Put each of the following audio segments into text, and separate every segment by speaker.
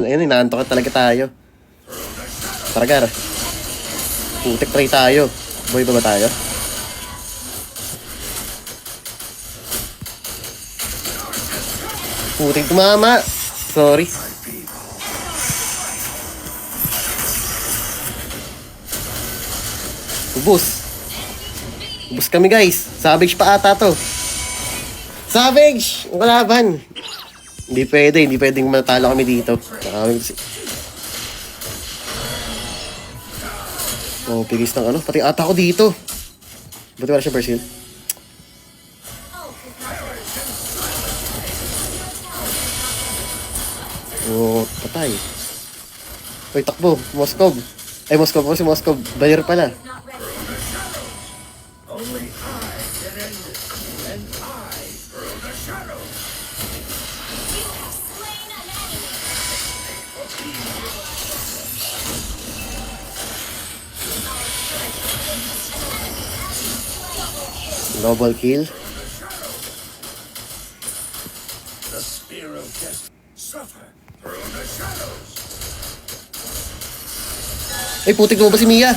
Speaker 1: Ayun, inaantok talaga tayo. Tara, Gar. Putik try tayo. Boy ba tayo? Putik tumama. Sorry. Ubus. Ubus kami guys. Savage pa ata to. Savage! Ang kalaban. Hindi pwedeng matalo kami dito. Oh, pigis ng ano. Pati ata ko dito. Buti wala siya Brazil. Oh, patay. Uy, takbo. Moskov. Ay, Moskov po si Moskov. Bayer pala. Double kill. Ay, putik mo ba si Mia?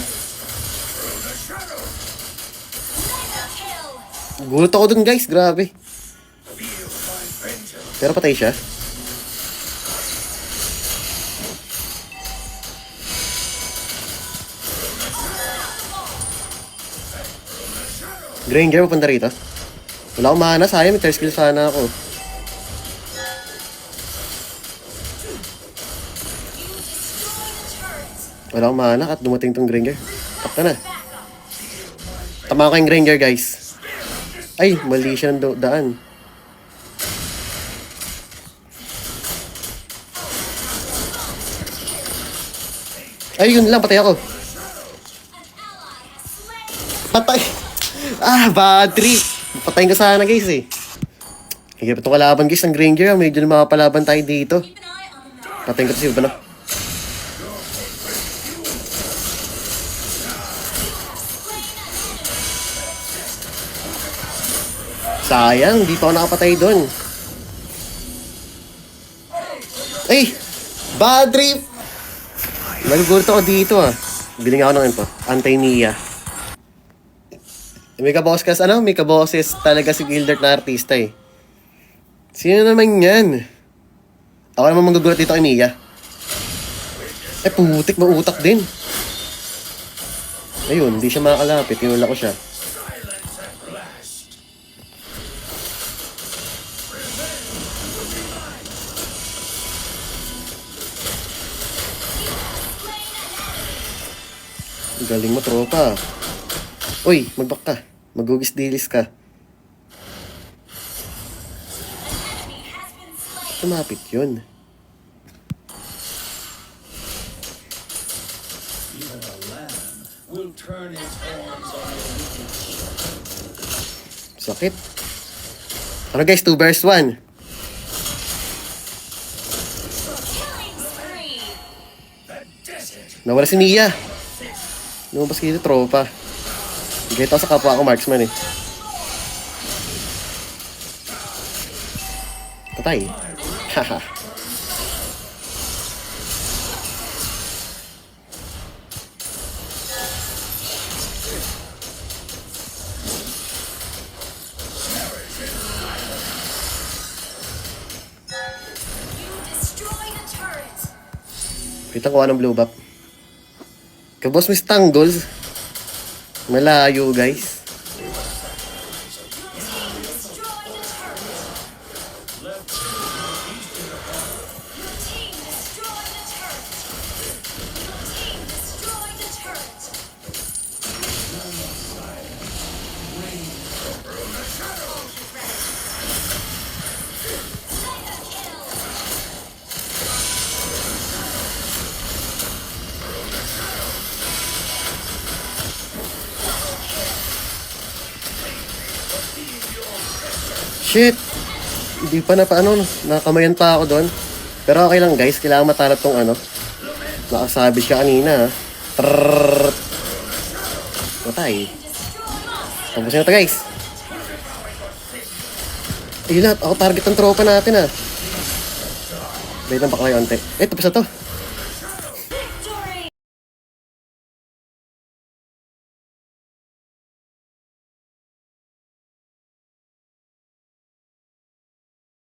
Speaker 1: Gulat ako dun guys, grabe. Pero patay siya. Granger, papunta rito. Wala akong mana, sayang, may third skill sana ako. Wala akong mana at dumating tong Granger. Takta na. Tama ko yung Granger, guys. Ay, mali siya ng daan. Ay, yun lang, patay ako. Patay! Ah, bad trip. Patayin ka sana guys eh. Higit itong kalaban guys ng Granger. Medyo na makapalaban tayo dito. Patayin ko ito si Urbano. Sayang, di pa ako nakapatay doon. Ay! Bad trip! Nagugulat ako dito ah. Biling ako ng info. Anti-Nia. May kaboses ano? May kaboses talaga si Gildert na artista eh. Sino naman yan? Ako naman magugulat dito kay Mia. Eh putik, mautak din. Ayun, hindi siya makakalapit. Tinula ko siya. Galing mo, tropa. Uy, magbak ka. Magugis-dilis ka. Tumapit yun. Sakit. Ano guys, 2 versus 1. Nawala si Mia. Lumabas kayo tropa. Gaya sa kapwa ako marksman eh. Patay. Haha. Kita ko anong blue buff. Kabos mo stangles. Malayo guys. Shit! Hindi pa na paano, nakamayan pa ako doon. Pero okay lang guys, kailangan matanap tong ano. Nakasabit ka kanina ha. Trrrrrrrr. Matay. Tapusin na ito guys. Ayun lahat, ako target ng tropa natin ha. Wait lang baka kayo onte. Eh, tapos na to.